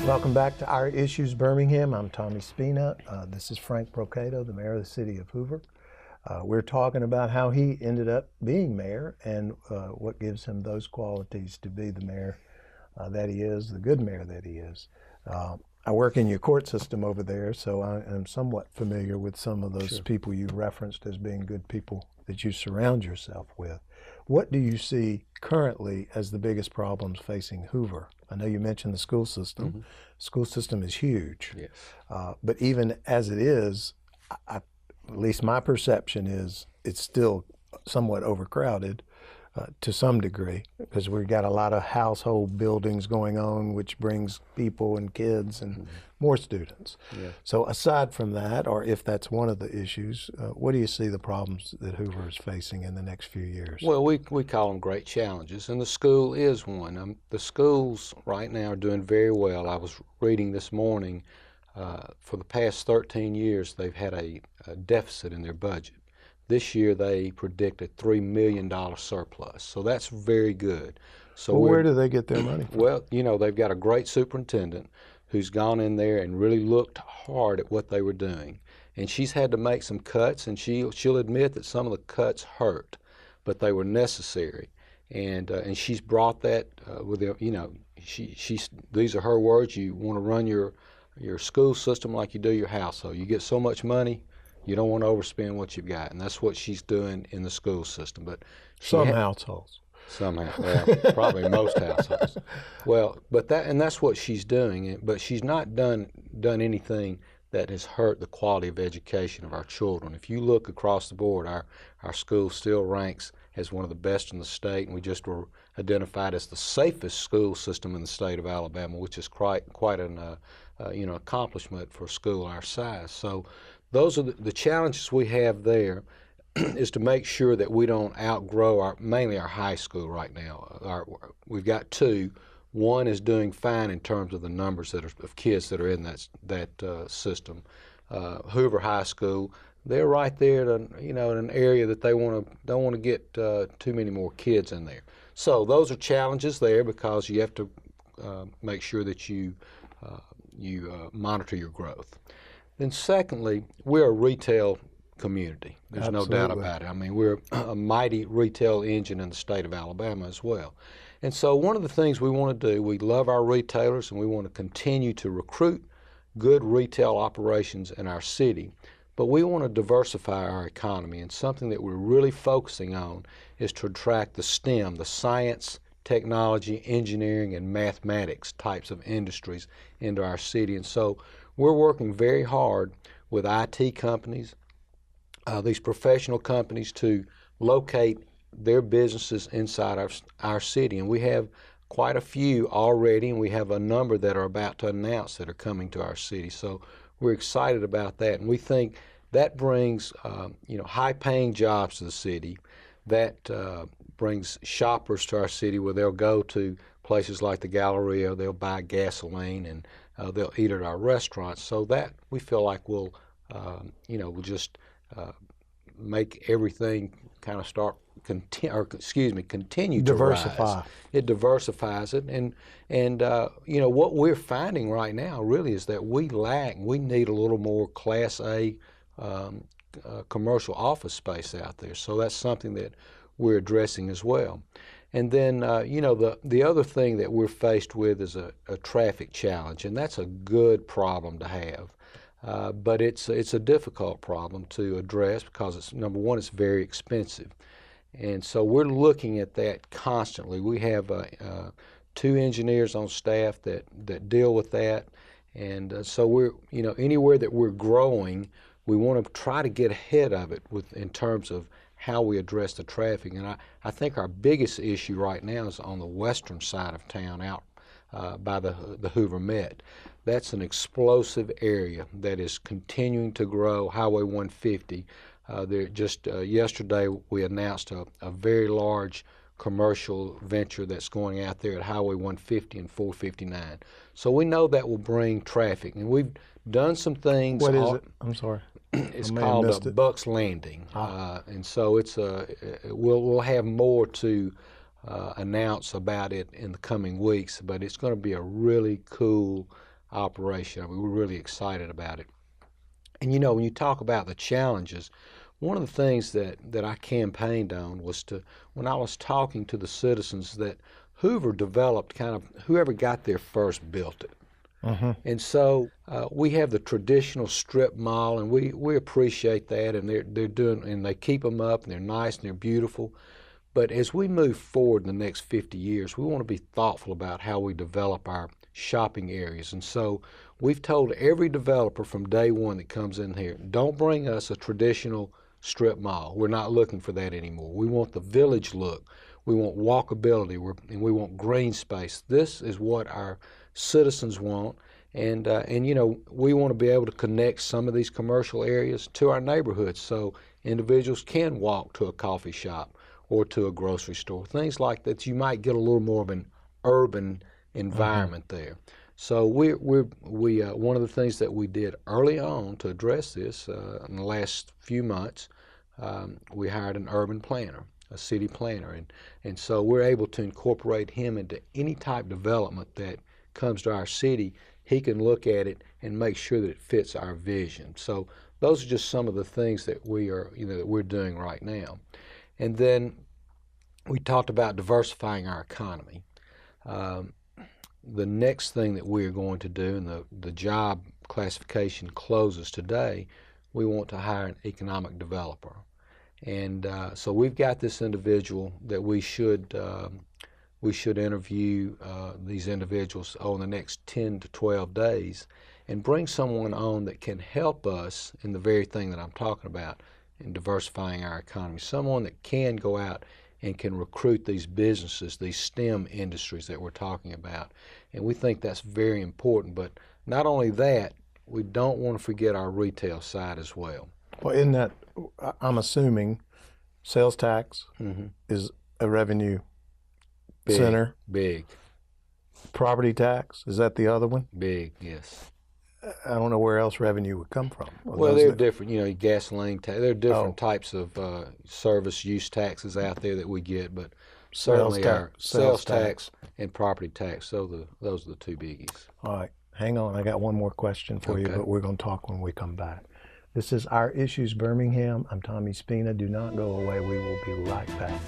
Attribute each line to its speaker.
Speaker 1: Welcome back to Our Issues Birmingham. I'm Tommy Spina. This is Frank BROCATO, the mayor of the city of Hoover. We're talking about how he ended up being mayor and what gives him those qualities to be the mayor that he is, the good mayor that he is. I work in your court system over there, so I am somewhat familiar with some of those people you referenced as being good people that you surround yourself with. What do you see currently as the biggest problems facing Hoover? I know you mentioned the school system.
Speaker 2: Mm-hmm.
Speaker 1: School system is huge.
Speaker 2: Yes.
Speaker 1: But even as it is, at least my perception is it's still somewhat overcrowded to some degree, because we've got a lot of household buildings going on, which brings people and kids and more students.
Speaker 2: Yeah.
Speaker 1: So aside from that, or if that's one of the issues, what do you see the problems that Hoover is facing in the next few years?
Speaker 2: Well, we call them great challenges, and the school is one. The schools right now are doing very well. I was reading this morning, for the past 13 years, they've had a deficit in their budget. This year, they predict a $3 million surplus, so that's very good. So
Speaker 1: well, where do they get their money from?
Speaker 2: Well, you know, they've got a great superintendent who's gone in there and really looked hard at what they were doing. And she's had to make some cuts, and she'll admit that some of the cuts hurt, but they were necessary. And she's brought that with the, you know, these are her words. You want to run your school system like you do your household. You get so much money, you don't want to overspend what you've got, and that's what she's doing in the school system. But
Speaker 1: some households.
Speaker 2: Somehow, well, probably most households. Well, but that's what she's doing. But she's not done anything that has hurt the quality of education of our children. If you look across the board, our school still ranks as one of the best in the state, and we just were identified as the safest school system in the state of Alabama, which is quite an accomplishment for a school our size. So those are the challenges we have there. Is to make sure that we don't outgrow mainly our high school right now. We've got two. One is doing fine in terms of the numbers of kids that are in that system. Hoover High School, they're right there in an area that they don't want to get too many more kids in there. So those are challenges there, because you have to make sure that you monitor your growth. Then secondly, we're a retail community. There's
Speaker 1: Absolutely.
Speaker 2: No doubt about it. I mean, we're a mighty retail engine in the state of Alabama as well. And so one of the things we want to do, we love our retailers, and we want to continue to recruit good retail operations in our city, but we want to diversify our economy, and something that we're really focusing on is to attract the STEM, the science, technology, engineering, and mathematics types of industries into our city. And so we're working very hard with IT companies, these professional companies, to locate their businesses inside our city. And we have quite a few already, and we have a number that are about to announce that are coming to our city. So we're excited about that, and we think that brings high-paying jobs to the city. That brings shoppers to our city, where they'll go to places like the Galleria, they'll buy gasoline, and they'll eat at our restaurants. So that we feel like will just make everything kind of continue to rise. It diversifies it, and what we're finding right now really is that we need a little more Class A commercial office space out there. So that's something that we're addressing as well. And then the other thing that we're faced with is a traffic challenge, and that's a good problem to have. But it's a difficult problem to address, because it's, number one, it's very expensive. And so we're looking at that constantly. We have 2 engineers on staff that deal with that. And so we're, anywhere that we're growing, we want to try to get ahead of it in terms of how we address the traffic. And I think our biggest issue right now is on the western side of town, out by the Hoover Met. That's an explosive area that is continuing to grow. Highway 150. Yesterday we announced a very large commercial venture that's going out there at Highway 150 and 459. So we know that will bring traffic, and we've done some things.
Speaker 1: What is it? I'm sorry.
Speaker 2: It's called Buck's Landing, and so we'll have more to announce about it in the coming weeks. But it's going to be a really cool operation. I mean, we're really excited about it. And you know, when you talk about the challenges, one of the things that I campaigned on was when I was talking to the citizens, that Hoover developed kind of, whoever got there first built it. And so we have the traditional strip mall, and we appreciate that, and they're doing, and they keep them up, and they're nice and they're beautiful. But as we move forward in the next 50 years, we want to be thoughtful about how we develop our shopping areas. And so we've told every developer from day one that comes in here, don't bring us a traditional strip mall. We're not looking for that anymore. We want the village look. We want walkability, and we want green space. This is what our citizens want. And you know, we want to be able to connect some of these commercial areas to our neighborhoods so individuals can walk to a coffee shop or to a grocery store, things like that. You might get a little more of an urban environment there. So we one of the things that we did early on to address this in the last few months, we hired an urban planner, a city planner, and so we're able to incorporate him into any type of development that comes to our city. He can look at it and make sure that it fits our vision. So those are just some of the things that that we're doing right now. And then we talked about diversifying our economy. The next thing that we're going to do, and the job classification closes today, we want to hire an economic developer. And so we've got this individual that we should interview these individuals over the next 10 to 12 days and bring someone on that can help us in the very thing that I'm talking about in diversifying our economy. Someone that can go out and can recruit these businesses, these STEM industries that we're talking about. And we think that's very important. But not only that, we don't want to forget our retail side as well.
Speaker 1: Well, in that, I'm assuming sales tax is a revenue center.
Speaker 2: Big.
Speaker 1: Property tax, is that the other one?
Speaker 2: Big, yes.
Speaker 1: I don't know where else revenue would come from.
Speaker 2: Well, they're different, you know, gasoline tax. There are different types of service use taxes out there that we get, but certainly our sales tax and property tax, those are the two biggies.
Speaker 1: All right, hang on. I got one more question for you, but we're going to talk when we come back. This is Our Issues Birmingham. I'm Tommy Spina. Do not go away. We will be right back.